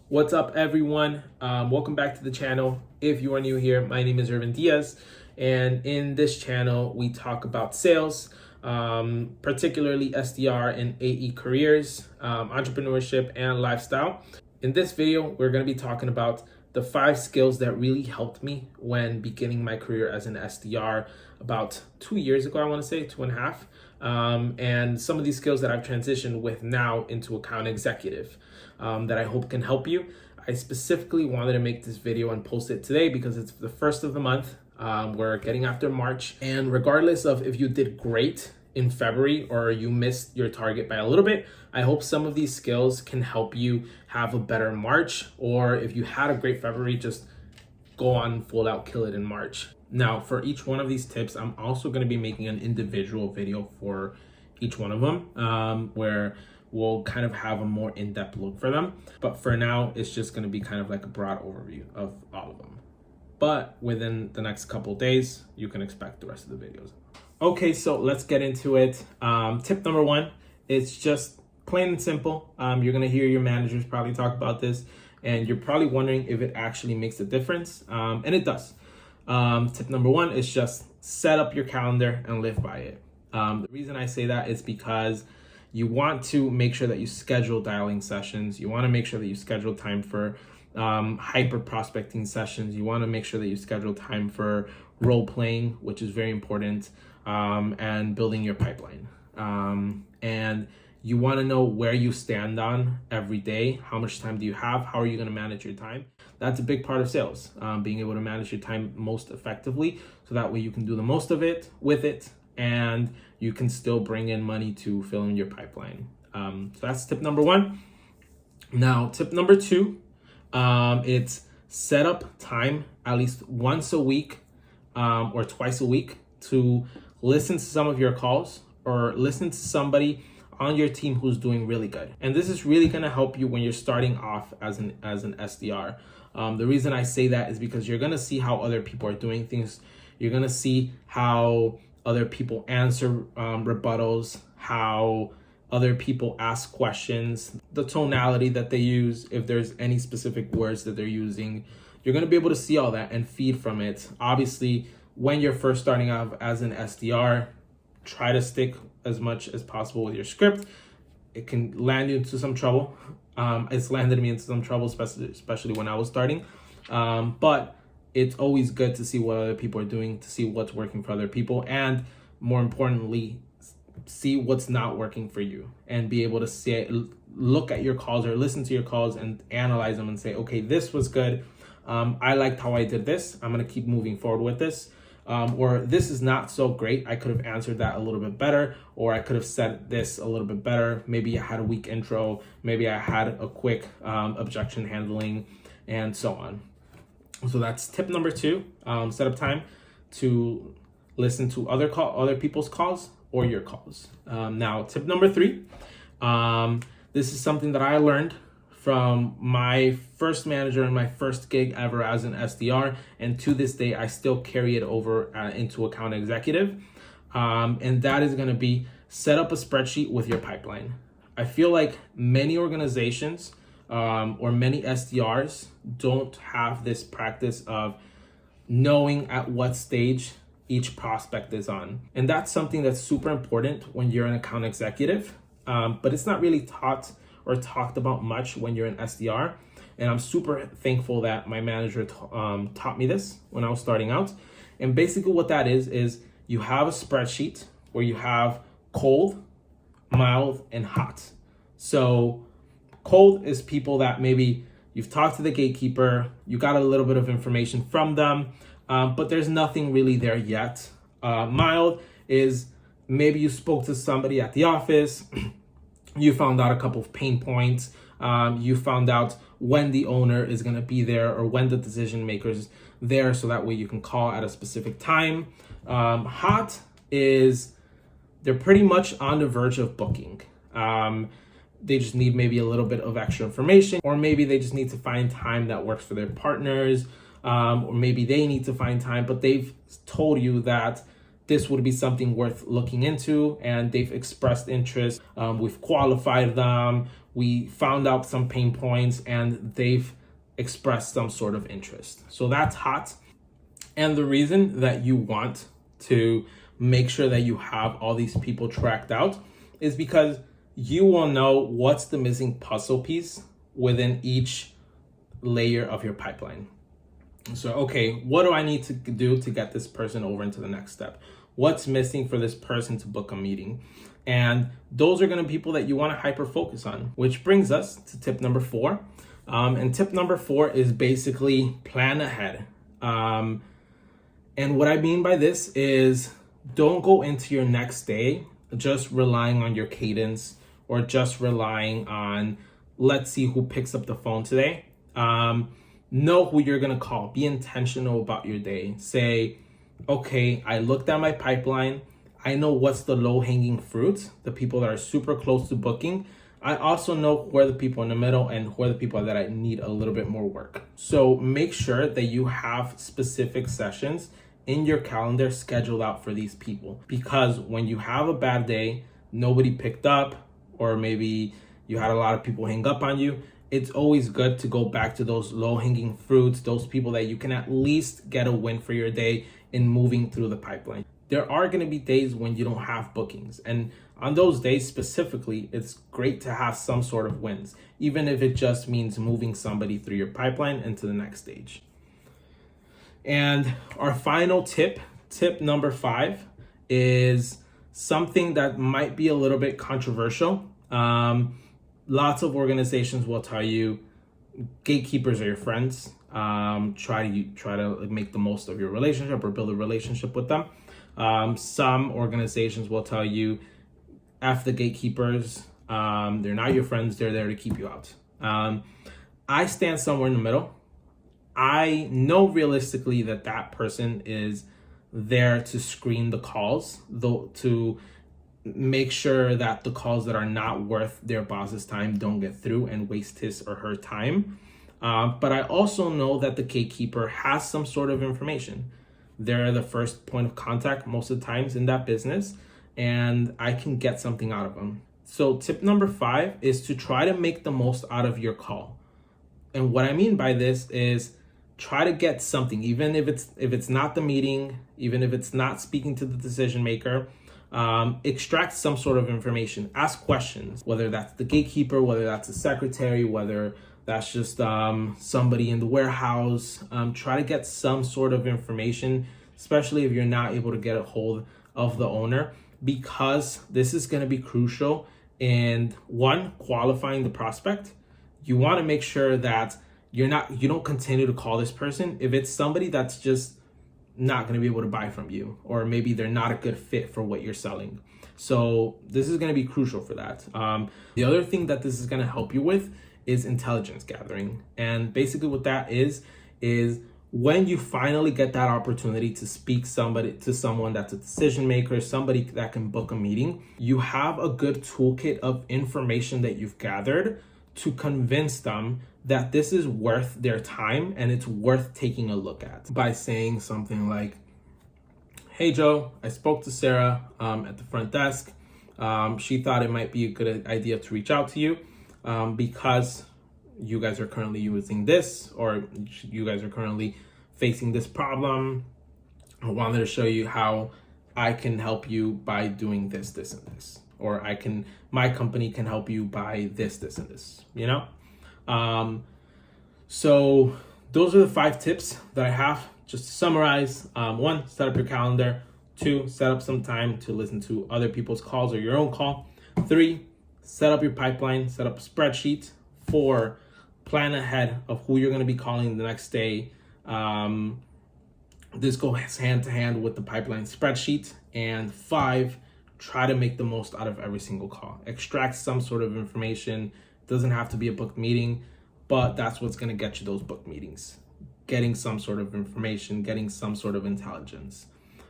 What's up, everyone? Welcome back to the channel. If you are new here, my name is Irvin Diaz, and in this channel, we talk about sales, particularly SDR and AE careers, entrepreneurship, and lifestyle. In this video, we're going to be talking about the 5 skills that really helped me when beginning my career as an SDR about 2 years ago, I want to say 2.5. And some of these skills that I've transitioned with now into account executive that I hope can help you. I specifically wanted to make this video and post it today because it's the first of the month. We're getting after March, and regardless of if you did great in February or you missed your target by a little bit, I hope some of these skills can help you have a better March, or if you had a great February, just go on full out, kill it in March. Now, for each one of these tips, I'm also going to be making an individual video for each one of them, where we'll kind of have a more in-depth look for them. But for now, it's just going to be kind of like a broad overview of all of them. But within the next couple of days, you can expect the rest of the videos. Okay, so let's get into it. Tip number 1, it's just plain and simple. You're going to hear your managers probably talk about this, and you're probably wondering if it actually makes a difference. And it does. Tip number 1 is just set up your calendar and live by it. The reason I say that is because you want to make sure that you schedule dialing sessions. You want to make sure that you schedule time for hyper prospecting sessions. You want to make sure that you schedule time for role playing, which is very important, and building your pipeline. And you want to know where you stand on every day. How much time do you have? How are you going to manage your time? That's a big part of sales, being able to manage your time most effectively, so that way you can do the most of it with it, and you can still bring in money to fill in your pipeline. So that's tip number 1. Now, tip number 2, it's set up time at least once a week or twice a week to listen to some of your calls or listen to somebody on your team who's doing really good. And this is really going to help you when you're starting off as an SDR. The reason I say that is because you're going to see how other people are doing things. You're going to see how other people answer rebuttals, how other people ask questions, the tonality that they use, if there's any specific words that they're using. You're going to be able to see all that and feed from it. Obviously, when you're first starting out as an SDR, try to stick as much as possible with your script. It can land you into some trouble. It's landed me into some trouble, especially when I was starting. But it's always good to see what other people are doing, to see what's working for other people, and more importantly, see what's not working for you, and be able to look at your calls or listen to your calls and analyze them and say, okay, this was good. I liked how I did this. I'm going to keep moving forward with this. Or this is not so great. I could have answered that a little bit better, or I could have said this a little bit better. Maybe I had a weak intro. Maybe I had a quick objection handling, and so on. So that's tip number 2. Set up time to listen to other people's calls or your calls. Now, tip number 3. This is something that I learned from my first manager and my first gig ever as an SDR, and to this day, I still carry it over into account executive. And that is going to be set up a spreadsheet with your pipeline. I feel like many organizations or many SDRs don't have this practice of knowing at what stage each prospect is on. And that's something that's super important when you're an account executive, but it's not really taught or talked about much when you're an SDR. And I'm super thankful that my manager taught me this when I was starting out. And basically what that is you have a spreadsheet where you have cold, mild, and hot. So cold is people that maybe you've talked to the gatekeeper, you got a little bit of information from them, but there's nothing really there yet. Mild is maybe you spoke to somebody at the office, you found out a couple of pain points, you found out when the owner is going to be there or when the decision maker's there, so that way you can call at a specific time. Hot is they're pretty much on the verge of booking. They just need maybe a little bit of extra information, or maybe they just need to find time that works for their partners, or maybe they need to find time, but they've told you that this would be something worth looking into, and they've expressed interest. We've qualified them. we found out some pain points and they've expressed some sort of interest. So that's hot. And the reason that you want to make sure that you have all these people tracked out is because you will know what's the missing puzzle piece within each layer of your pipeline. So, okay, what do I need to do to get this person over into the next step? What's missing for this person to book a meeting? And those are going to be people that you want to hyper focus on, which brings us to tip number 4. And tip number 4 is basically plan ahead. And what I mean by this is don't go into your next day just relying on your cadence or just relying on, let's see who picks up the phone today. Know who you're going to call. Be intentional about your day. Say, okay, I looked at my pipeline. I know what's the low-hanging fruit, the people that are super close to booking. I also know who are the people in the middle and who are the people that I need a little bit more work. So make sure that you have specific sessions in your calendar scheduled out for these people. Because when you have a bad day, nobody picked up, or maybe you had a lot of people hang up on you, it's always good to go back to those low-hanging fruits, those people that you can at least get a win for your day in moving through the pipeline. There are going to be days when you don't have bookings. And on those days specifically, it's great to have some sort of wins, even if it just means moving somebody through your pipeline into the next stage. And our final tip number 5, is something that might be a little bit controversial. Lots of organizations will tell you gatekeepers are your friends. Try to make the most of your relationship or build a relationship with them. Some organizations will tell you F the gatekeepers. They're not your friends. They're there to keep you out. I stand somewhere in the middle. I know realistically that person is there to screen the calls, though, to make sure that the calls that are not worth their boss's time don't get through and waste his or her time. But I also know that the gatekeeper has some sort of information. They're the first point of contact most of the times in that business, and I can get something out of them. So tip number 5 is to try to make the most out of your call. And what I mean by this is try to get something, even if it's not the meeting, even if it's not speaking to the decision maker. Extract some sort of information, ask questions, whether that's the gatekeeper, whether that's a secretary, whether that's just somebody in the warehouse. Try to get some sort of information, especially if you're not able to get a hold of the owner, because this is going to be crucial in qualifying the prospect. You want to make sure that you don't continue to call this person if it's somebody that's just not going to be able to buy from you, or maybe they're not a good fit for what you're selling. So this is going to be crucial for that. The other thing that this is going to help you with is intelligence gathering. And basically what that is when you finally get that opportunity to speak to someone that's a decision maker, somebody that can book a meeting, you have a good toolkit of information that you've gathered to convince them that this is worth their time and it's worth taking a look at, by saying something like, hey Joe, I spoke to Sarah at the front desk. She thought it might be a good idea to reach out to you because you guys are currently using this, or you guys are currently facing this problem. I wanted to show you how I can help you by doing this, this, and this, or my company can help you by this, this, and this, So those are the 5 tips that I have. Just to summarize, 1, set up your calendar. 2, set up some time to listen to other people's calls or your own call. 3, set up your pipeline, set up a spreadsheet. 4, plan ahead of who you're going to be calling the next day. This goes hand to hand with the pipeline spreadsheet. And 5, try to make the most out of every single call. Extract some sort of information. It doesn't have to be a booked meeting, but that's what's going to get you those booked meetings. Getting some sort of information, getting some sort of intelligence.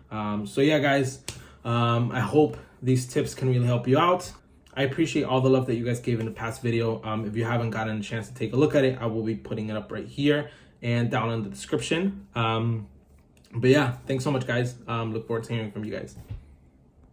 So yeah, guys, I hope these tips can really help you out. I appreciate all the love that you guys gave in the past video. If you haven't gotten a chance to take a look at it, I will be putting it up right here and down in the description. But yeah, thanks so much, guys. Look forward to hearing from you guys.